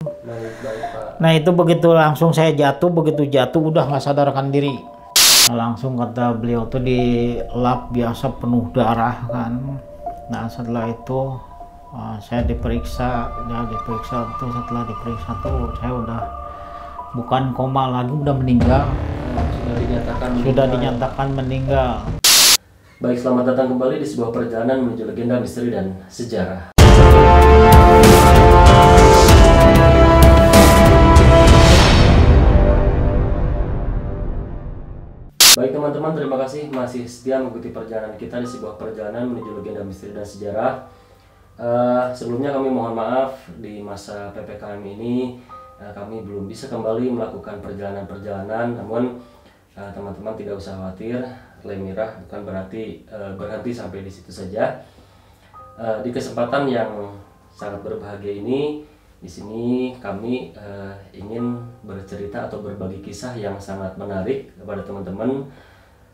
Baik, baik, Pak. Nah itu begitu langsung saya jatuh, begitu jatuh udah nggak sadarkan diri. Nah, langsung kata beliau tuh dilap biasa penuh darah kan. Nah setelah itu saya diperiksa, tuh setelah diperiksa tuh saya udah bukan koma lagi, udah meninggal. Sudah dinyatakan meninggal. Baik, selamat datang kembali di sebuah perjalanan menuju legenda, misteri, dan sejarah. Baik teman-teman, terima kasih masih setia mengikuti perjalanan kita di sebuah perjalanan menuju legenda, misteri, dan sejarah. Sebelumnya kami mohon maaf di masa PPKM ini kami belum bisa kembali melakukan perjalanan-perjalanan. Namun teman-teman tidak usah khawatir, Lemirah bukan berarti berhenti sampai di situ saja. Di kesempatan yang sangat berbahagia ini, di sini kami ingin bercerita atau berbagi kisah yang sangat menarik kepada teman-teman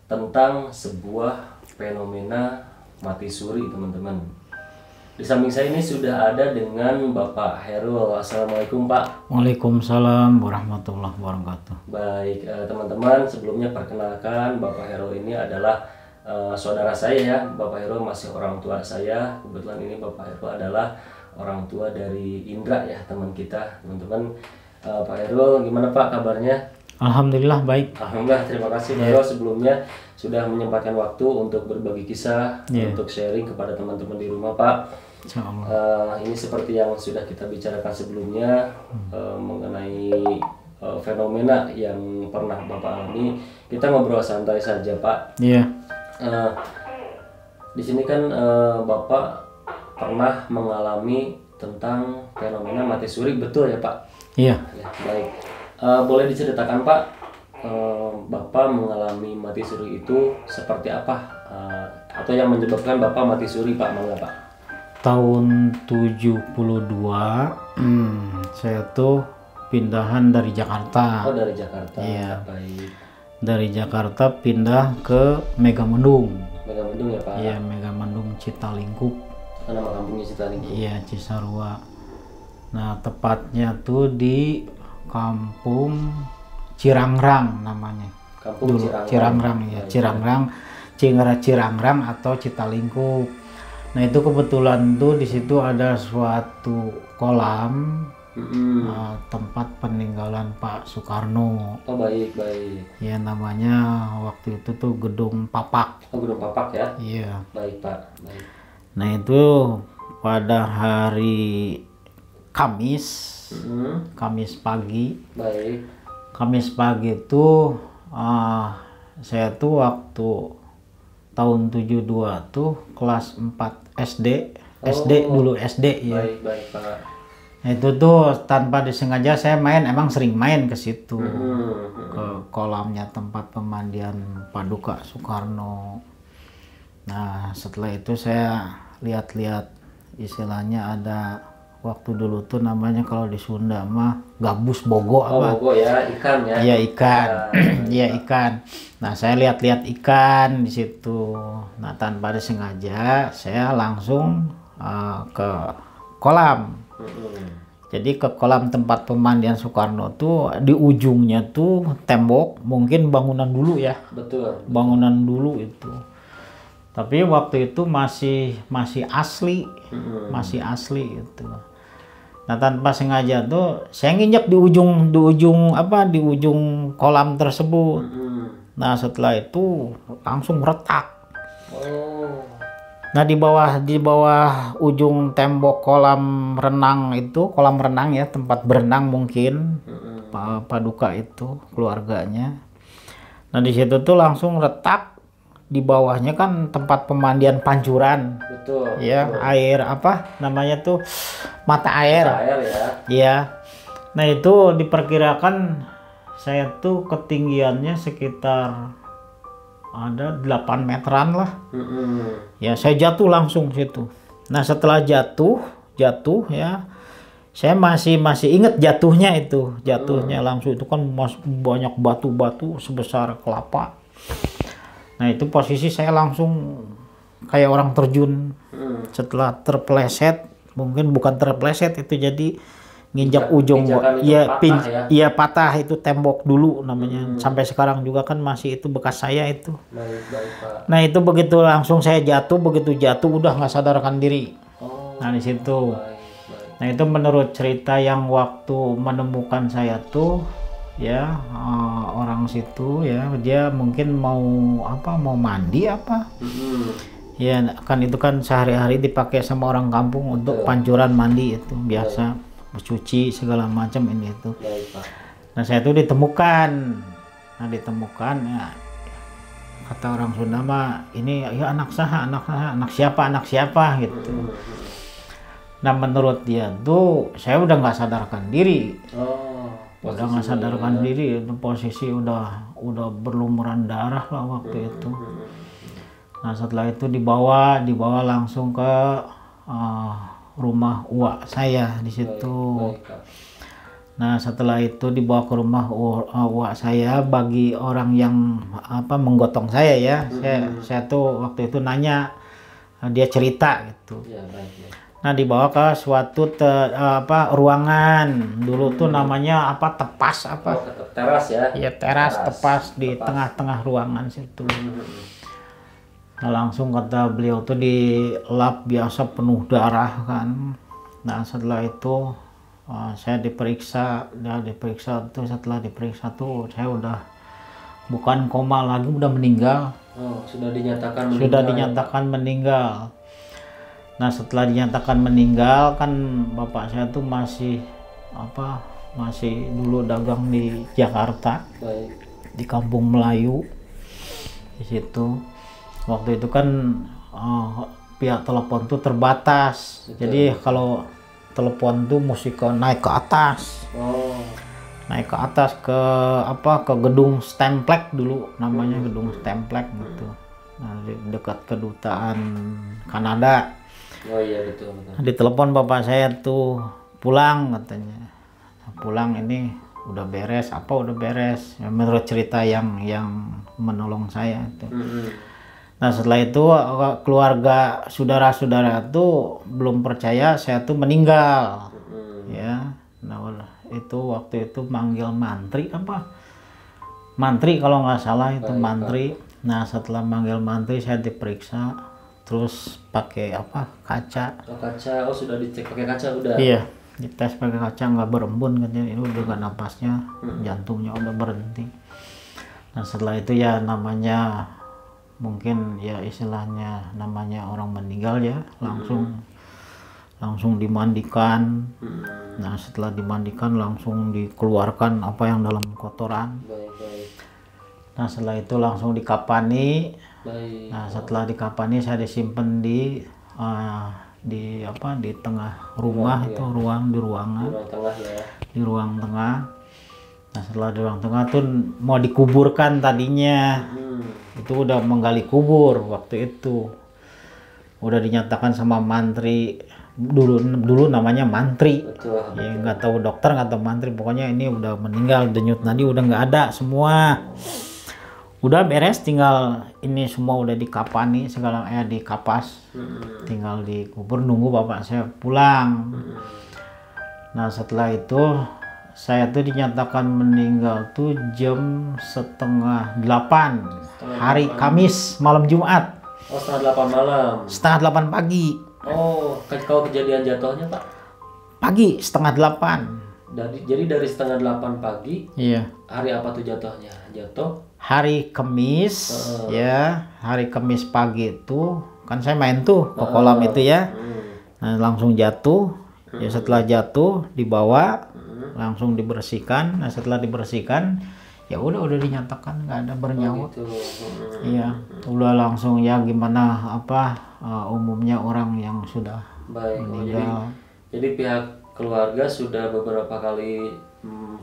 tentang sebuah fenomena mati suri, teman-teman. Di samping saya ini sudah ada dengan Bapak Herul. Assalamualaikum, Pak. Waalaikumsalam warahmatullahi wabarakatuh. Baik, teman-teman, sebelumnya perkenalkan Bapak Herul ini adalah saudara saya ya. Bapak Herul masih orang tua saya. Kebetulan ini Bapak Herul adalah orang tua dari Indra ya, teman kita, teman-teman. Pak Herul, gimana Pak kabarnya? Alhamdulillah baik. Alhamdulillah, terima kasih Pak Herul sebelumnya sudah menyempatkan waktu untuk berbagi kisah, untuk sharing kepada teman-teman di rumah, Pak. Ini seperti yang sudah kita bicarakan sebelumnya mengenai fenomena yang pernah Bapak alami. Kita ngobrol santai saja, Pak. Iya. Di sini kan Bapak pernah mengalami tentang fenomena mati suri, betul ya Pak? Iya. Ya, baik. Boleh diceritakan Pak, Bapak mengalami mati suri itu seperti apa? Atau yang menyebabkan Bapak mati suri, Pak? Mangga Pak. Tahun 72 saya tuh pindahan dari Jakarta. Oh, dari Jakarta. Iya. Baik. Dari Jakarta pindah ke Megamendung. Megamendung ya Pak? Iya, Megamendung Citalingkup. Nama kampungnya Citalingkup. Iya, Cisarua. Nah, tepatnya tuh di kampung Cirangrang namanya. Kampung Dulu Cirangrang. ya, Cirangrang atau Citalingkup. Nah, itu kebetulan tuh di situ ada suatu kolam tempat peninggalan Pak Soekarno. Oh, baik, baik. Ya, namanya waktu itu tuh Gedung Papak. Oh, Gedung Papak ya? Iya. Baik Pak, baik. Nah, itu pada hari Kamis, Kamis pagi. Baik. Kamis pagi itu saya tuh waktu tahun 72 tuh kelas 4 SD. Dulu SD ya. Baik, baik Pak. Nah, itu tuh tanpa disengaja saya emang sering main ke situ. Ke kolamnya tempat pemandian Paduka Soekarno. Nah, setelah itu saya lihat-lihat, istilahnya ada waktu dulu tuh namanya kalau di Sunda mah gabus bogo apa? Bogo ya, ikan ya. Iya, ikan. Iya, ikan. Nah, saya lihat-lihat ikan di situ. Nah, tanpa disengaja saya langsung ke kolam. Jadi ke kolam tempat pemandian Soekarno tuh di ujungnya tuh tembok, mungkin bangunan dulu ya. Betul. Bangunan dulu itu. Tapi waktu itu masih asli. Masih asli itu. Nah, tanpa sengaja tuh saya nginjak di ujung kolam tersebut. Nah, setelah itu langsung retak. Oh. Nah, di bawah ujung tembok kolam renang ya, tempat berenang mungkin Paduka itu keluarganya. Nah, di situ tuh langsung retak. Di bawahnya kan tempat pemandian pancuran. Betul. Ya, betul. air apa namanya tuh, mata air. Mata air ya. Iya. Nah, itu diperkirakan saya tuh ketinggiannya sekitar ada 8 meteran lah. Ya, saya jatuh langsung situ. Nah, setelah jatuh ya, saya masih ingat jatuhnya itu. Jatuhnya langsung itu kan banyak batu-batu sebesar kelapa. Nah, itu posisi saya langsung kayak orang terjun. Setelah terpeleset, mungkin bukan terpeleset itu, jadi nginjak ujung, Pijakan itu ya patah ya? iya patah itu tembok dulu namanya. Sampai sekarang juga kan masih itu bekas saya itu. Baik, baik, Pak. Nah itu begitu langsung saya jatuh, begitu jatuh udah nggak sadarkan diri. Oh, Nah di situ. baik, baik. Nah itu menurut cerita yang waktu menemukan saya tuh ya, orang situ ya, dia mungkin mau apa, mau mandi apa. Ya kan itu kan sehari-hari dipakai sama orang kampung untuk pancuran mandi itu biasa, mencuci segala macam ini itu. Baik, Pak. Nah saya itu ditemukan. Nah ditemukan ya, kata orang Sunda mah ini ya anak saha, anak siapa gitu. Nah menurut dia tuh saya udah nggak sadarkan diri. Udah nggak sadarkan diri, itu posisi udah berlumuran darah lah waktu itu. Nah setelah itu dibawa langsung ke rumah uak saya di situ. Nah setelah itu dibawa ke rumah uak saya, bagi orang yang apa menggotong saya ya, saya tuh waktu itu nanya, dia cerita gitu. Nah dibawa ke suatu ruangan, dulu tuh namanya apa, tepas apa? Teras ya? Iya teras, tepas di tengah-tengah ruangan situ. Nah langsung kata beliau tuh dilap biasa penuh darah kan. Nah setelah itu saya diperiksa tuh, setelah diperiksa tuh saya udah bukan koma lagi, udah meninggal. Sudah dinyatakan meninggal. Sudah dinyatakan meninggal. Nah setelah dinyatakan meninggal kan bapak saya tuh masih dulu dagang di Jakarta. Baik. Di Kampung Melayu di situ. Waktu itu kan pihak telepon tuh terbatas. Betul. Jadi kalau telepon tuh mesti naik ke atas. Naik ke atas ke gedung Stemplek dulu namanya, gedung Stemplek gitu. Nah, di dekat kedutaan Kanada. Oh iya betul. Ditelepon bapak saya tuh pulang katanya. Pulang ini udah beres, udah beres. Ya, menurut cerita yang menolong saya itu. Nah setelah itu keluarga saudara-saudara tuh belum percaya saya tuh meninggal. Ya. Nah itu waktu itu manggil mantri kalau nggak salah itu. Baik, mantri. Pak. Nah setelah manggil mantri saya diperiksa, terus pakai kaca. Kaca, sudah dicek pakai kaca udah. Iya, dites pakai kaca nggak berembun katanya, ini udah nggak napasnya, jantungnya udah berhenti. Nah setelah itu ya namanya mungkin ya istilahnya namanya orang meninggal ya, langsung dimandikan. Nah setelah dimandikan langsung dikeluarkan apa yang dalam kotoran. Nah setelah itu langsung dikapani. Nah setelah dikapani saya disimpan di tengah rumah itu, di ruangan, di ruang tengah. Nah setelah di ruang tengah tuh mau dikuburkan tadinya. Itu udah menggali kubur waktu itu, udah dinyatakan sama mantri, dulu namanya mantri. Betul. Ya nggak tahu dokter, nggak tahu mantri, pokoknya ini udah meninggal, denyut nadi udah nggak ada semua, udah beres, tinggal ini semua udah dikapani segala dikapas, tinggal dikubur, nunggu bapak saya pulang. Nah setelah itu saya tuh dinyatakan meninggal tuh jam 7:30 hari Kamis malam Jumat. 7:30 malam. 7:30 pagi. Kalau kejadian jatuhnya Pak? Pagi 7:30. Jadi dari 7:30 pagi. Iya. Hari apa tuh jatuhnya? Jatuh? Hari Kamis. Ya, hari Kamis pagi itu kan saya main tuh ke kolam itu ya. Nah, langsung jatuh. Ya setelah jatuh dibawa, langsung dibersihkan. Nah setelah dibersihkan ya udah dinyatakan nggak ada bernyawa. Gitu. Iya, udah langsung ya gimana umumnya orang yang sudah meninggal. Jadi pihak keluarga sudah beberapa kali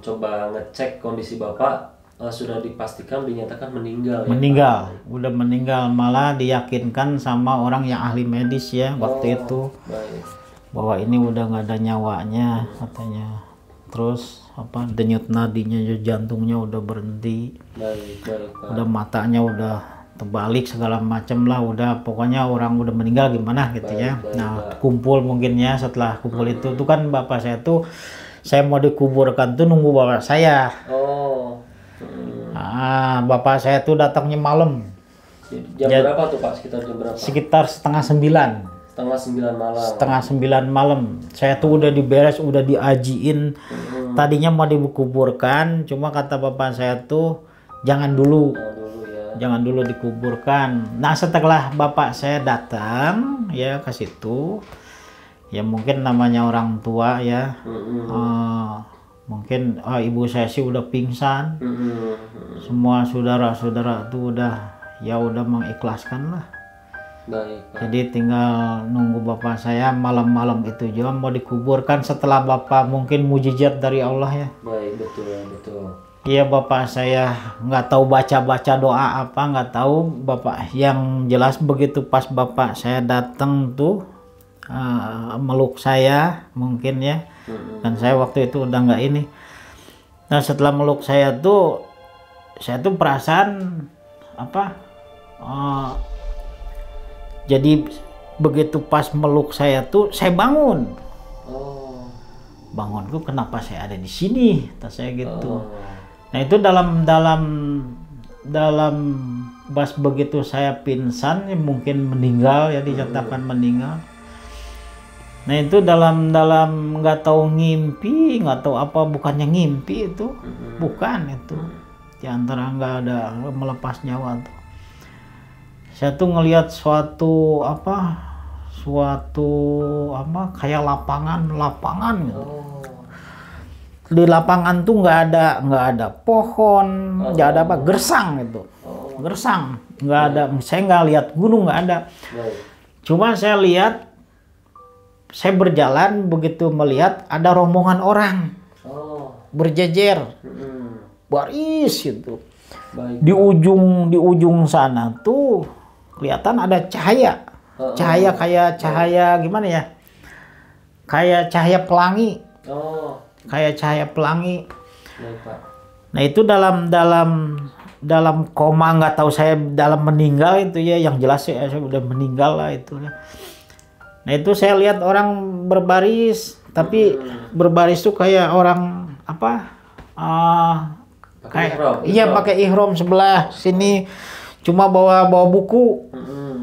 coba ngecek kondisi bapak, sudah dipastikan dinyatakan meninggal. Meninggal, ya, udah meninggal, malah diyakinkan sama orang yang ahli medis ya waktu itu. Baik. Bahwa ini udah nggak ada nyawanya katanya. Terus denyut nadinya, jantungnya udah berhenti. Baik, udah matanya udah terbalik segala macem lah, udah pokoknya orang udah meninggal gimana gitu ya. Nah kumpul mungkin ya, setelah kumpul itu tuh kan bapak saya tuh saya mau dikuburkan tuh nunggu bapak saya. Oh. Bapak saya tuh datangnya malam. Jam berapa tuh Pak? Sekitar jam berapa? Sekitar setengah 9. Setengah 9 malam. Saya tuh udah diberes, udah diajiin. Tadinya mau dikuburkan, cuma kata bapak saya tuh jangan dulu. Jangan dulu dikuburkan. Nah, setelah bapak saya datang ya ke situ, ya mungkin namanya orang tua ya. Mungkin ibu saya sih udah pingsan. Semua saudara-saudara tuh udah mengikhlaskan lah. Baik, Pak. Jadi tinggal nunggu bapak saya malam-malam itu juga mau dikuburkan setelah bapak mungkin mujizat dari Allah ya. Baik, betul. Iya, bapak saya nggak tahu baca doa apa, nggak tahu bapak. Yang jelas begitu pas bapak saya datang tuh meluk saya mungkin ya. Dan saya waktu itu udah nggak ini. Nah, setelah meluk saya tuh perasaan apa? Jadi begitu pas meluk saya tuh saya bangun. Bangunku kenapa saya ada di sini? Kata saya gitu. Nah, itu dalam pas begitu saya pingsan mungkin meninggal ya, dinyatakan meninggal. Nah, itu dalam nggak tahu ngimpi, nggak tahu apa, bukannya ngimpi itu, bukan itu. Di antara nggak ada melepas nyawa tuh. Saya tuh ngelihat suatu kayak lapangan gitu. Di lapangan tuh nggak ada pohon, nggak ada gersang gitu. Gersang, nggak ada. Saya nggak lihat gunung, nggak ada. Cuma saya lihat, saya berjalan begitu melihat ada rombongan orang berjejer, baris gitu. Di ujung sana tuh kelihatan ada cahaya kayak cahaya gimana ya? Kayak cahaya pelangi. Kayak cahaya pelangi. Nah, itu dalam koma, nggak tahu saya dalam meninggal itu ya, yang jelas saya udah meninggal lah itu ya. Nah, itu saya lihat orang berbaris, tapi berbaris tuh kayak orang pakai ihram sebelah sini, cuma bawa buku,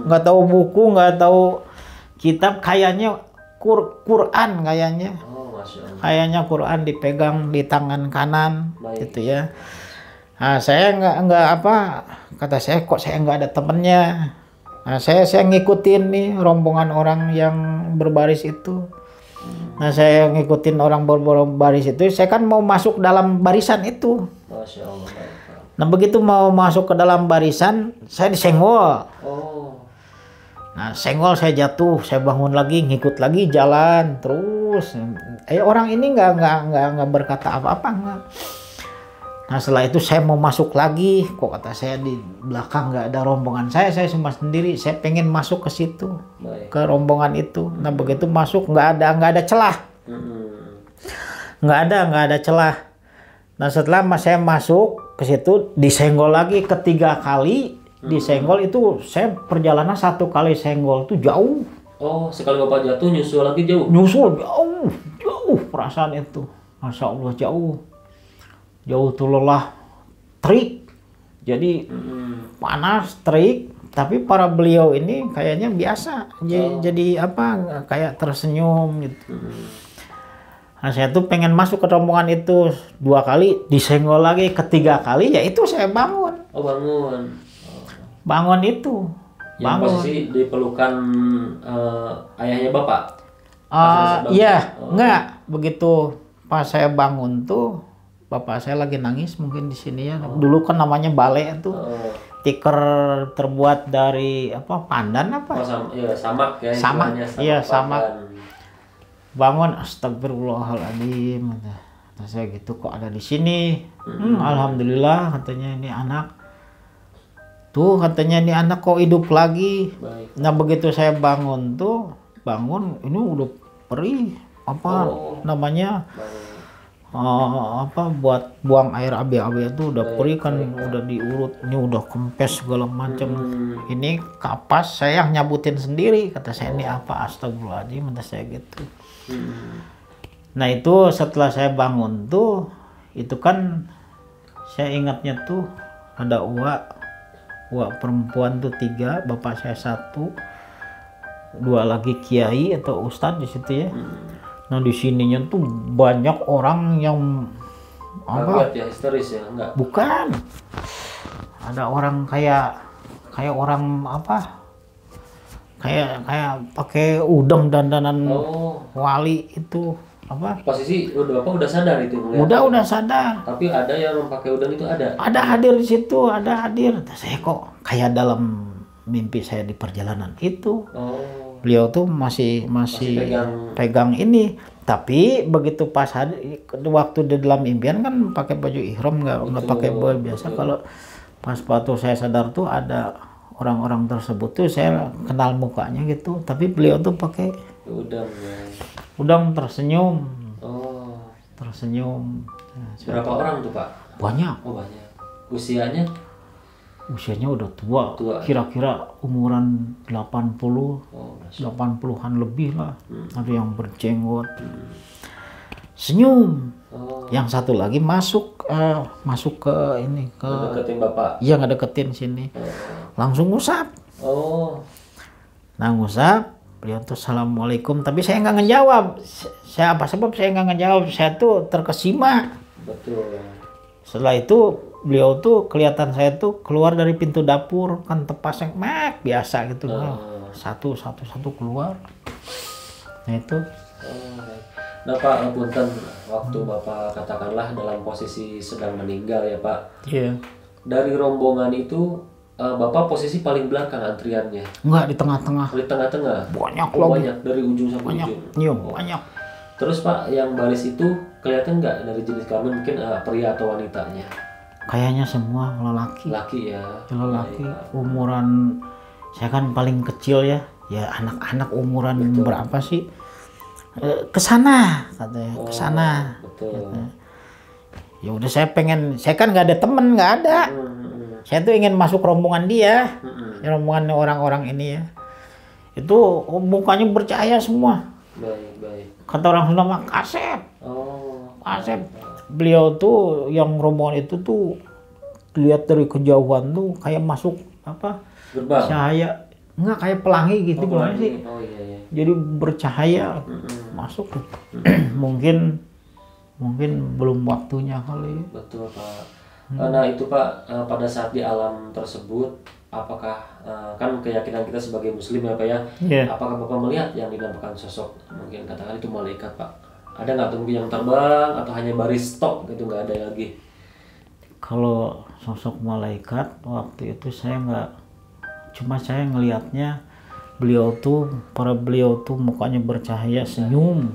nggak tahu buku, nggak tahu kitab, kayaknya Quran kayaknya. Kayaknya Quran dipegang di tangan kanan. Gitu ya. Nah, saya nggak kata saya, kok saya nggak ada temennya. Nah, saya ngikutin nih rombongan orang yang berbaris itu. Nah, saya ngikutin orang berbaris itu, saya kan mau masuk dalam barisan itu. Masya Allah. Nah, begitu mau masuk ke dalam barisan, saya disenggol. Nah, senggol, saya jatuh, saya bangun lagi, ngikut lagi jalan terus. Orang ini nggak berkata apa-apa, nggak. Nah, setelah itu saya mau masuk lagi, kok kata saya di belakang nggak ada rombongan saya cuma sendiri. Saya pengen masuk ke situ, ke rombongan itu. Nah, begitu masuk nggak ada celah, nggak ada celah. Nah, setelah saya masuk ke situ, disenggol lagi ketiga kali. Disenggol itu saya perjalanan satu kali senggol itu jauh. Sekali Bapak jatuh nyusul lagi jauh? Nyusul jauh perasaan itu. Masya Allah jauh tuh lelah, terik. Jadi panas, terik. Tapi para beliau ini kayaknya biasa. Jadi kayak tersenyum gitu. Nah, saya tuh pengen masuk ke rombongan itu 2 kali, disenggol lagi ketiga kali, ya itu saya bangun. Bangun itu. Yang posisi dipelukan ayahnya Bapak? Iya, enggak. Begitu pas saya bangun tuh, bapak saya lagi nangis mungkin di sini ya. Dulu kan namanya bale tuh. Tikar terbuat dari pandan apa? Samak ya. Samak. Bangun, astagfirullahaladzim. Nah, saya gitu, kok ada di sini. Alhamdulillah, katanya ini anak. Tuh, katanya ini anak kok hidup lagi. Nah, begitu saya bangun ini udah perih. Namanya? Buat buang air AB itu udah perih kan, udah diurut, ini udah kempes segala macam. Ini kapas saya yang nyabutin sendiri, kata saya, ini apa? Astagfirullahaladzim, kata saya gitu. Nah itu setelah saya bangun tuh, itu kan saya ingatnya tuh ada uak perempuan tuh 3, bapak saya 1, 2 lagi kiai atau ustadz di situ ya. Nah di sininya tuh banyak orang yang Kaget ya, histeris ya, enggak? Bukan, ada orang kayak orang apa? Kayak pakai udang dandanan wali itu apa? Posisi bapak udah sadar itu melihat? Udah sadar. Tapi ada yang pakai udang itu ada? Ada hadir di situ, ada hadir. Saya kok kayak dalam mimpi saya di perjalanan itu. Beliau tuh masih pegang ini. Tapi begitu pas hadir, waktu di dalam impian kan pakai baju ihram, nggak pakai baju biasa. Kalau pas waktu saya sadar tuh ada orang-orang tersebut tuh saya kenal mukanya gitu. Tapi beliau tuh pakai udang tersenyum. Tersenyum. Berapa orang tuh Pak? Banyak. Banyak. Usianya udah tua. Kira-kira umuran 80-an lebih lah. Ada yang berjenggot. Senyum. Yang satu lagi masuk ke ini, ke deketin Bapak. Iya, ngedeketin sini. Langsung ngusap. Nah, ngusap. Beliau tuh assalamualaikum, tapi saya nggak ngejawab. Saya apa sebab saya nggak ngejawab? Saya tuh terkesima. Betul. Setelah itu beliau tuh kelihatan saya tuh keluar dari pintu dapur, kan tepasnya biasa gitu. Satu keluar. Nah itu. Nah Pak, punten, waktu Bapak katakanlah dalam posisi sedang meninggal ya Pak. Iya. Dari rombongan itu Bapak posisi paling belakang antriannya? Enggak, di tengah-tengah. Di tengah-tengah? Banyak banyak, dari ujung sampai ujung? Banyak. Terus Pak, yang baris itu kelihatan nggak dari jenis kelamin, mungkin pria atau wanitanya? Kayaknya semua lelaki. Laki ya? Lelaki, umuran, saya kan paling kecil ya. Ya anak-anak umuran berapa sih? Kesana katanya, kesana. Betul. Ya udah saya kan nggak ada temen, nggak ada. Saya tuh ingin masuk rombongan dia, rombongan orang-orang ini ya. Itu mukanya bercahaya semua. Baik. Kata orang Sunda mah kasep. Kasep. Beliau tuh yang rombongan itu tuh lihat dari kejauhan tuh kayak masuk apa? Gerbang. Cahaya. Enggak, kayak pelangi gitu gimana sih? Iya. Jadi bercahaya masuk. Mungkin belum waktunya kali. Betul Pak. Nah itu Pak, pada saat di alam tersebut, apakah kan keyakinan kita sebagai Muslim ya Pak ya, apakah Bapak melihat yang dinampakkan sosok, mungkin katakan itu malaikat Pak? Ada nggak tuh mungkin yang terbang atau hanya baris tok gitu, nggak ada lagi? Kalau sosok malaikat waktu itu saya nggak, cuma saya ngelihatnya beliau tuh mukanya bercahaya, senyum.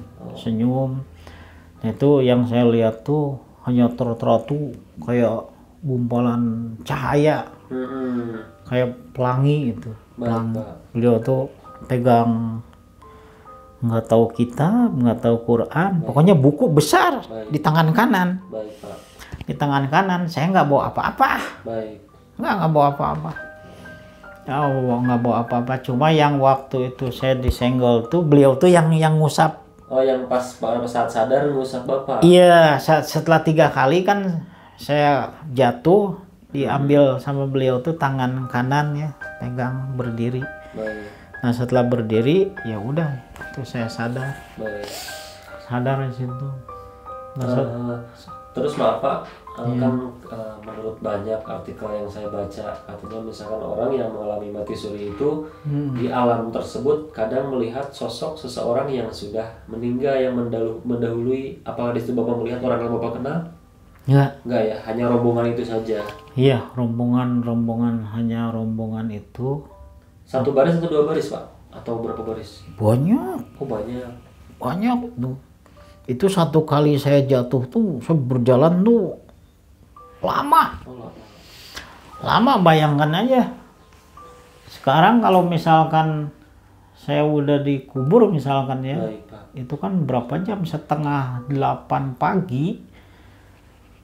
Nah, itu yang saya lihat tuh hanya teratu kayak gumpalan cahaya, kayak pelangi gitu. Beliau tuh pegang, nggak tahu kitab, nggak tahu Quran, pokoknya buku besar di tangan kanan. Di tangan kanan. Saya nggak bawa apa-apa. Nggak bawa apa-apa. Nggak bawa apa-apa. Cuma yang waktu itu saya disenggol tuh beliau tuh yang ngusap. Yang pas saat sadar ngusap Bapak? Iya, setelah 3 kali kan saya jatuh, diambil sama beliau tuh tangan kanan ya, pegang berdiri. Nah setelah berdiri ya udah, itu saya sadar. Sadar di situ. Terus maaf Pak, kan menurut banyak artikel yang saya baca, katanya misalkan orang yang mengalami mati suri itu di alam tersebut kadang melihat sosok seseorang yang sudah meninggal yang mendahului. Apakah di situ Bapak melihat orang yang Bapak kenal? Enggak ya, hanya rombongan itu saja. Iya, rombongan hanya rombongan itu. Satu baris atau 2 baris Pak? Atau berapa baris? Banyak. Banyak tuh. Itu 1 kali saya jatuh tuh, saya berjalan tuh lama. Bayangkan aja. Sekarang kalau misalkan saya udah dikubur misalkan ya, itu kan berapa jam? 7:30 pagi.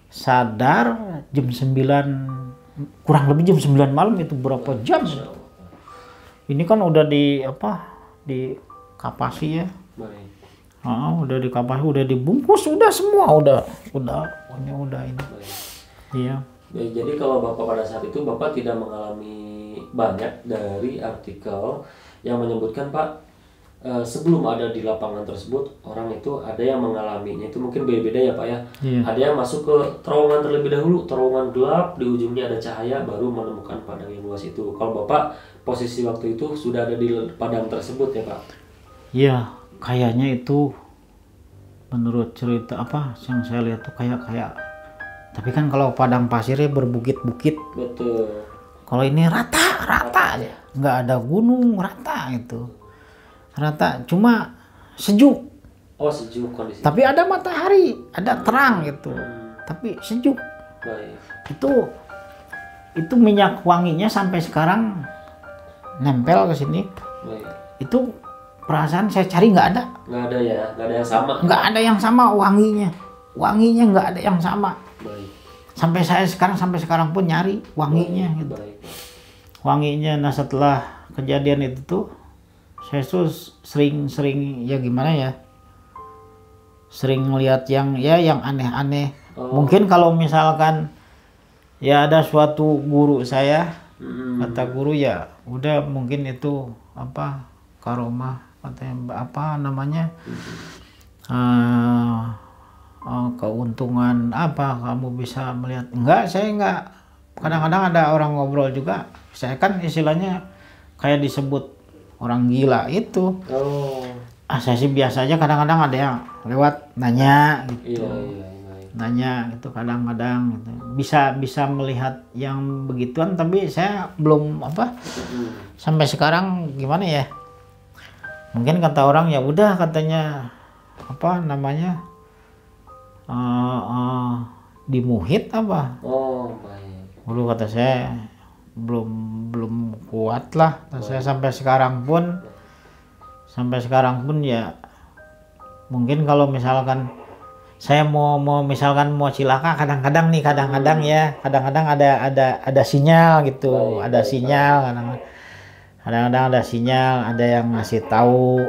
Sadar jam 9, kurang lebih jam 9 malam, itu berapa jam? Ini kan udah di kapasi ya. Udah dikapas, udah dibungkus, udah semua, udah ini. Iya. Jadi kalau Bapak pada saat itu Bapak tidak mengalami banyak dari artikel yang menyebutkan Pak, sebelum ada di lapangan tersebut orang itu ada yang mengalaminya itu mungkin beda-beda ya Pak ya. Iya. Ada yang masuk ke terowongan terlebih dahulu, terowongan gelap, di ujungnya ada cahaya, baru menemukan padang yang luas itu. Kalau Bapak posisi waktu itu sudah ada di padang tersebut ya Pak? Iya, kayaknya itu menurut cerita apa yang saya lihat tuh kayak tapi kan kalau padang pasirnya berbukit-bukit. Betul. Kalau ini rata aja, nggak ada gunung, rata itu. Rata, cuma sejuk. Oh, sejuk kondisi. Tapi ada matahari, ada terang gitu. Tapi sejuk. Baik. Itu minyak wanginya sampai sekarang nempel ke sini. Baik. Itu perasaan saya cari nggak ada. Nggak ada ya, nggak ada yang sama. Nggak ada yang sama wanginya. Wanginya nggak ada yang sama. Baik. Sampai sekarang pun nyari wanginya gitu. Baik. Wanginya. Nah setelah kejadian itu tuh saya tuh sering ya gimana ya, sering melihat yang aneh-aneh. Mungkin kalau misalkan ya ada suatu guru saya, kata guru ya udah mungkin itu apa karomah, katanya apa namanya, keuntungan apa kamu bisa melihat. Enggak, saya enggak. Kadang-kadang ada orang ngobrol juga, saya kan istilahnya kayak disebut orang gila itu. Saya sih biasa aja, kadang-kadang ada yang lewat nanya gitu. Iya. Nanya gitu kadang-kadang gitu. Bisa melihat yang begituan, tapi saya belum sampai sekarang gimana ya, mungkin kata orang ya udah, katanya apa namanya, dimuhit apa. Baik. Dulu kata saya belum kuat lah. Saya sampai sekarang pun ya mungkin kalau misalkan saya mau misalkan mau cilaka, kadang-kadang ada sinyal gitu. Ada sinyal, kadang-kadang ada sinyal, ada yang ngasih tahu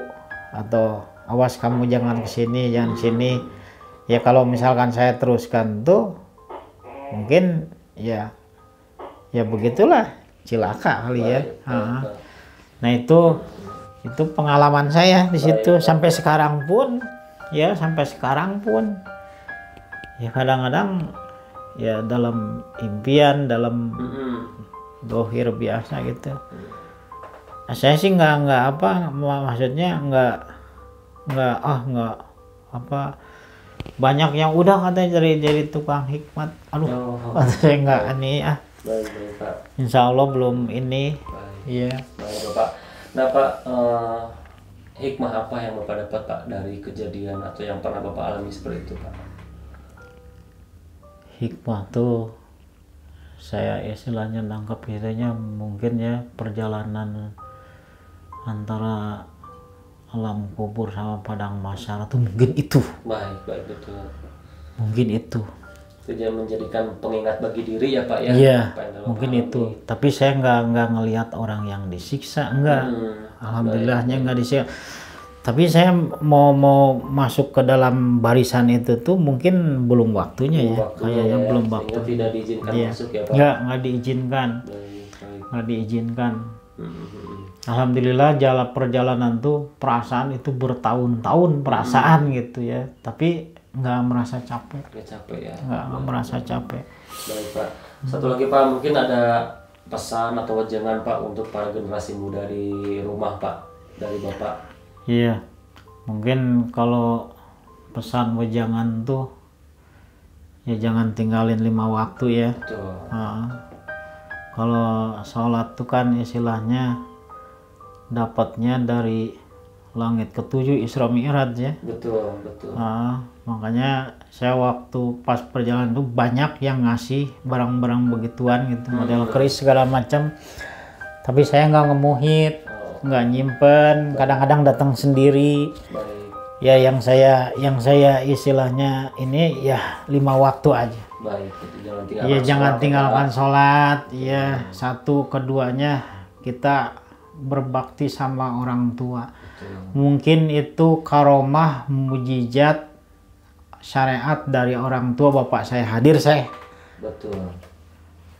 atau awas kamu jangan kesini, jangan sini. Ya kalau misalkan saya teruskan tuh mungkin ya begitulah, cilaka kali ya. Nah itu pengalaman saya di situ. Sampai sekarang pun ya kadang-kadang ya dalam impian, dalam dohir biasa gitu. Nah, saya sih nggak maksudnya nggak banyak yang udah katanya jadi tukang hikmat. Saya nggak ini ya. Baik, Pak. Insya Allah belum ini. Iya. Baik, Bapak. Nah, Pak, hikmah apa yang Bapak dapat, Pak, dari kejadian atau yang pernah Bapak alami seperti itu, Pak? Hikmah tuh saya istilahnya nangkep hitanya mungkin ya perjalanan antara alam kubur sama padang mahsyar tuh mungkin itu. Baik, betul. Mungkin itu. Dia menjadikan pengingat bagi diri ya Pak ya. Iya, mungkin itu. Tapi saya nggak ngelihat orang yang disiksa, enggak. Alhamdulillahnya nggak disiksa. Tapi saya mau masuk ke dalam barisan itu tuh mungkin belum waktunya ya. Kayaknya belum waktu. Tidak diizinkan masuk ya Pak. Nggak diizinkan. Nggak diizinkan. Alhamdulillah perjalanan tuh perasaan itu bertahun-tahun perasaan gitu ya. Tapi nggak merasa capek. Nggak merasa capek. Baik Pak. Satu lagi Pak, mungkin ada pesan atau wejangan Pak untuk para generasi muda di rumah Pak dari Bapak. Iya, mungkin kalau pesan wejangan tuh ya jangan tinggalin 5 waktu ya. Betul. Kalau sholat tuh kan istilahnya dapatnya dari langit ke-7 Isra Mi'raj ya. Betul. Makanya saya waktu pas perjalanan tuh banyak yang ngasih barang-barang begituan gitu, model keris segala macam. Tapi saya nggak ngemuhit, nggak nyimpen, kadang-kadang datang sendiri. Baik. Ya yang saya istilahnya ini ya 5 waktu aja. Baik, jangan tinggalkan sholat. Iya, satu, keduanya kita berbakti sama orang tua. Betul. Mungkin itu karomah mujizat syariat dari orang tua bapak saya hadir saya. Betul.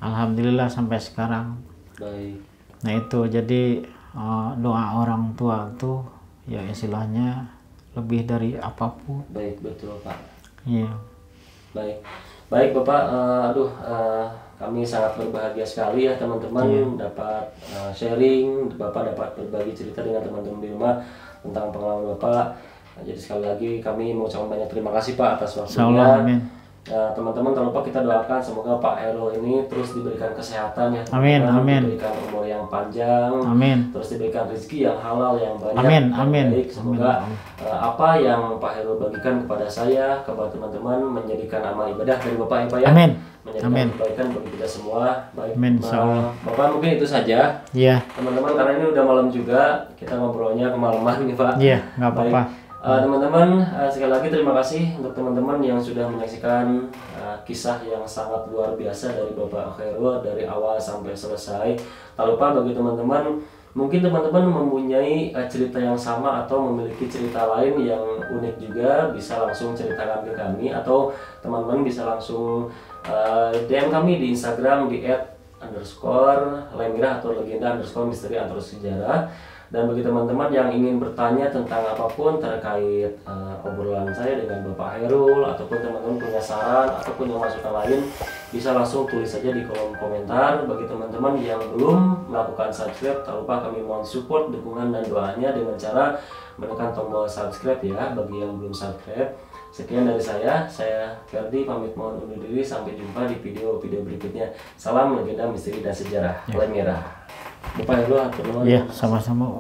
Alhamdulillah sampai sekarang. Baik. Nah itu jadi doa orang tua tuh ya istilahnya lebih dari apapun. Baik, betul Pak. Iya. Baik. Baik Bapak, kami sangat berbahagia sekali ya teman-teman dapat sharing, Bapak dapat berbagi cerita dengan teman-teman di rumah tentang pengalaman Bapak. Jadi sekali lagi kami mengucapkan banyak terima kasih Pak atas waktunya. Amin. Teman-teman tak lupa kita doakan semoga Pak Hairul ini terus diberikan kesehatan ya. Amin, amin. Diberikan umur yang panjang. Amin. Terus diberikan rezeki yang halal yang banyak. Amin, yang amin. Baik. Semoga apa yang Pak Hairul bagikan kepada saya, kepada teman-teman menjadikan amal ibadah dari Bapak ya Pak ya. Amin. Menjadikan Amin. kebaikan bagi kita semua. Baik. Amin, insyaallah. Bapak mungkin itu saja. Iya. Teman-teman karena ini udah malam juga, kita ngobrolnya kemalaman nih Pak. Iya, nggak apa-apa. Teman-teman, sekali lagi terima kasih untuk teman-teman yang sudah menyaksikan kisah yang sangat luar biasa dari Bapak Hairul dari awal sampai selesai. Tak lupa bagi teman-teman, mungkin teman-teman mempunyai cerita yang sama atau memiliki cerita lain yang unik juga, bisa langsung ceritakan ke kami atau teman-teman bisa langsung DM kami di Instagram di @_lemirah atau legenda_misteri_sejarah. Dan bagi teman-teman yang ingin bertanya tentang apapun terkait obrolan saya dengan Bapak Hairul ataupun teman-teman punya saran ataupun yang masukan lain, bisa langsung tulis saja di kolom komentar. Bagi teman-teman yang belum melakukan subscribe, tak lupa kami mohon support, dukungan dan doanya dengan cara menekan tombol subscribe ya bagi yang belum subscribe. Sekian dari saya Ferdi pamit mohon undur diri, sampai jumpa di video-video berikutnya. Salam legenda misteri dan sejarah Lemirah. Bapak Hairul, Iya, sama-sama.